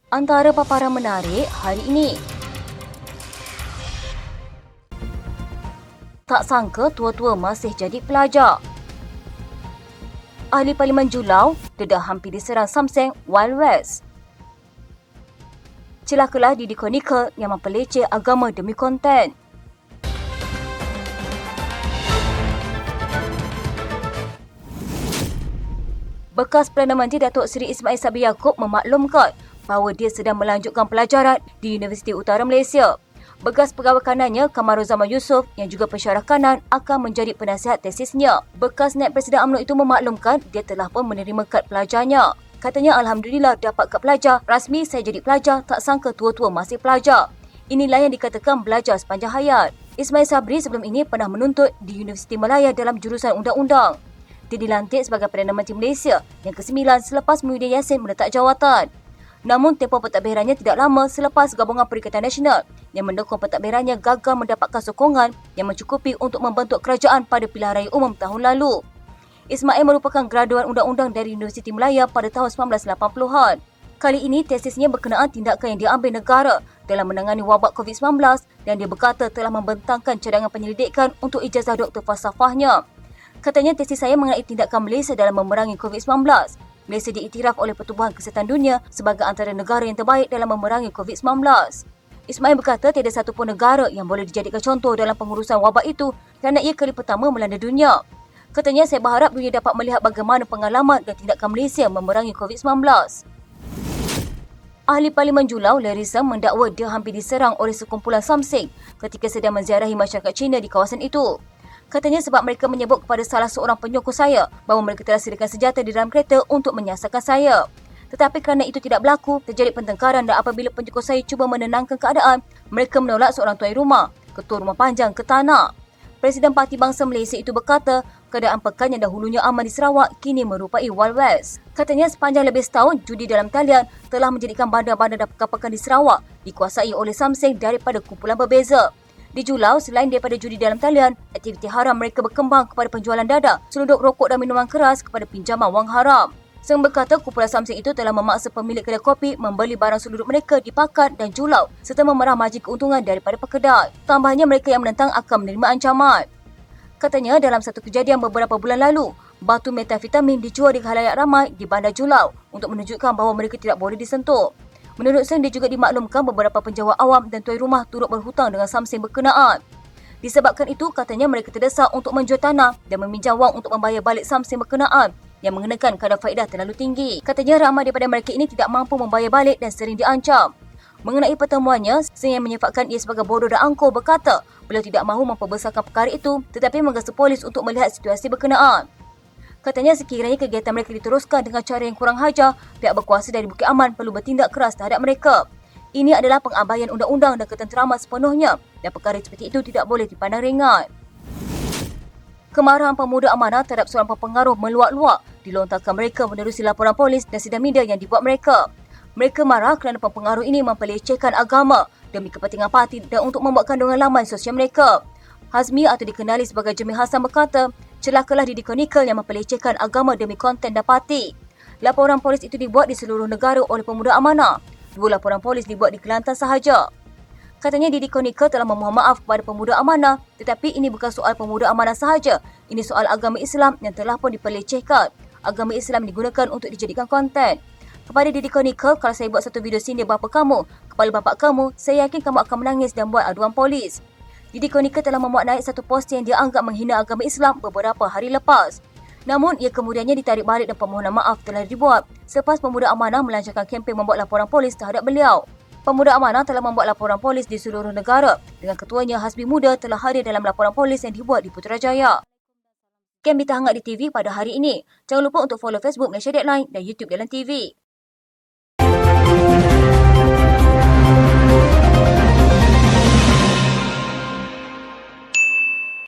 Antara paparan menarik hari ini. Tak sangka tua-tua masih jadi pelajar. Ahli Parlimen Julau dedah hampir diserang Samseng Wild West. Celakalah Didi Chronicle yang mempeleceh agama demi konten. Bekas Perdana Menteri Datuk Seri Ismail Sabri Yaakob memaklumkan bahawa dia sedang melanjutkan pelajaran di Universiti Utara Malaysia. Bekas pegawai kanannya Kamaruzaman Yusof yang juga pensyarah kanan akan menjadi penasihat tesisnya. Bekas Naib Presiden UMNO itu memaklumkan dia telah pun menerima kad pelajarnya. Katanya, Alhamdulillah dapat kad pelajar. Rasmi saya jadi pelajar, tak sangka tua-tua masih pelajar. Inilah yang dikatakan belajar sepanjang hayat. Ismail Sabri sebelum ini pernah menuntut di Universiti Malaya dalam jurusan undang-undang. Dia dilantik sebagai Perdana Menteri Malaysia yang ke-9 selepas Muhyiddin Yassin meletak jawatan. Namun, tempoh pentadbirannya tidak lama selepas Gabungan Perikatan Nasional yang mendukung pentadbirannya gagal mendapatkan sokongan yang mencukupi untuk membentuk kerajaan pada pilihan raya umum tahun lalu. Ismail merupakan graduan undang-undang dari Universiti Malaya pada tahun 1980-an. Kali ini, tesisnya berkenaan tindakan yang diambil negara dalam menangani wabak COVID-19 dan dia berkata telah membentangkan cadangan penyelidikan untuk ijazah doktor falsafahnya. Katanya, tesis saya mengenai tindakan Malaysia dalam memerangi COVID-19. Malaysia diiktiraf oleh Pertubuhan Kesihatan Dunia sebagai antara negara yang terbaik dalam memerangi COVID-19. Ismail berkata tiada satu pun negara yang boleh dijadikan contoh dalam pengurusan wabak itu kerana ia kali pertama melanda dunia. Katanya, saya berharap dunia dapat melihat bagaimana pengalaman dan tindakan Malaysia memerangi COVID-19. Ahli Parlimen Julau, Larissa, mendakwa dia hampir diserang oleh sekumpulan Samseng ketika sedang menziarahi masyarakat Cina di kawasan itu. Katanya sebab mereka menyebut kepada salah seorang penyokong saya bahawa mereka telah sediakan senjata di dalam kereta untuk menyasarkan saya. Tetapi kerana itu tidak berlaku, terjadi pertengkaran dan apabila penyokong saya cuba menenangkan keadaan, mereka menolak seorang tuan rumah, ketua rumah panjang ke tanah. Presiden Parti Bangsa Malaysia itu berkata, keadaan pekan yang dahulunya aman di Sarawak kini merupai Wild West. Katanya sepanjang lebih setahun, judi dalam talian telah menjadikan bandar-bandar dan pekan-pekan di Sarawak dikuasai oleh Samseng daripada kumpulan berbeza. Di Julau, selain daripada judi dalam talian, aktiviti haram mereka berkembang kepada penjualan dadah, selundup rokok dan minuman keras kepada pinjaman wang haram. Seng berkata kumpulan Samseng itu telah memaksa pemilik kedai kopi membeli barang selundup mereka di Pakat dan Julau serta memerah margin keuntungan daripada pekedai. Tambahnya, mereka yang menentang akan menerima ancaman. Katanya, dalam satu kejadian beberapa bulan lalu, batu metamfetamin dijual di khalayak ramai di Bandar Julau untuk menunjukkan bahawa mereka tidak boleh disentuh. Menurut Seng, dia juga dimaklumkan beberapa penjawat awam dan tuan rumah turut berhutang dengan Samseng berkenaan. Disebabkan itu, katanya mereka terdesak untuk menjual tanah dan meminjam wang untuk membayar balik Samseng berkenaan yang mengenakan kadar faedah terlalu tinggi. Katanya ramai daripada mereka ini tidak mampu membayar balik dan sering diancam. Mengenai pertemuannya, Seng yang menyifatkan ia sebagai bodoh dan angkuh berkata beliau tidak mahu memperbesarkan perkara itu tetapi menggesa polis untuk melihat situasi berkenaan. Katanya sekiranya kegiatan mereka diteruskan dengan cara yang kurang hajar, pihak berkuasa dari Bukit Aman perlu bertindak keras terhadap mereka. Ini adalah pengabaian undang-undang dan ketenteraman sepenuhnya dan perkara seperti itu tidak boleh dipandang ringan. Kemarahan pemuda amanah terhadap seorang pengaruh meluak-luak dilontarkan mereka menerusi laporan polis dan sidang media yang dibuat mereka. Mereka marah kerana pengaruh ini mempelecehkan agama demi kepentingan parti dan untuk membuat kandungan laman sosial mereka. Hazmi atau dikenali sebagai Jamil Hassan berkata, celakalah Didi Chronicle yang mempelecehkan agama demi konten dan parti. Laporan polis itu dibuat di seluruh negara oleh pemuda amanah. 2 laporan polis dibuat di Kelantan sahaja. Katanya Didi Chronicle telah memohon maaf kepada pemuda amanah, tetapi ini bukan soal pemuda amanah sahaja. Ini soal agama Islam yang telah pun dipelecehkan. Agama Islam digunakan untuk dijadikan konten. Kepada Didi Chronicle, kalau saya buat satu video senior bapa kamu, kepala bapak kamu, saya yakin kamu akan menangis dan buat aduan polis. Didi Chronicle telah memuat naik satu poster yang dia anggap menghina agama Islam beberapa hari lepas. Namun, ia kemudiannya ditarik balik dan permohonan maaf telah dibuat selepas pemuda amanah melancarkan kempen membuat laporan polis terhadap beliau. Pemuda amanah telah membuat laporan polis di seluruh negara dengan ketuanya Hasbi Muda telah hadir dalam laporan polis yang dibuat di Putrajaya. Sekian berita hangat di TV pada hari ini. Jangan lupa untuk follow Facebook Malaysia Deadline dan YouTube Dalam TV.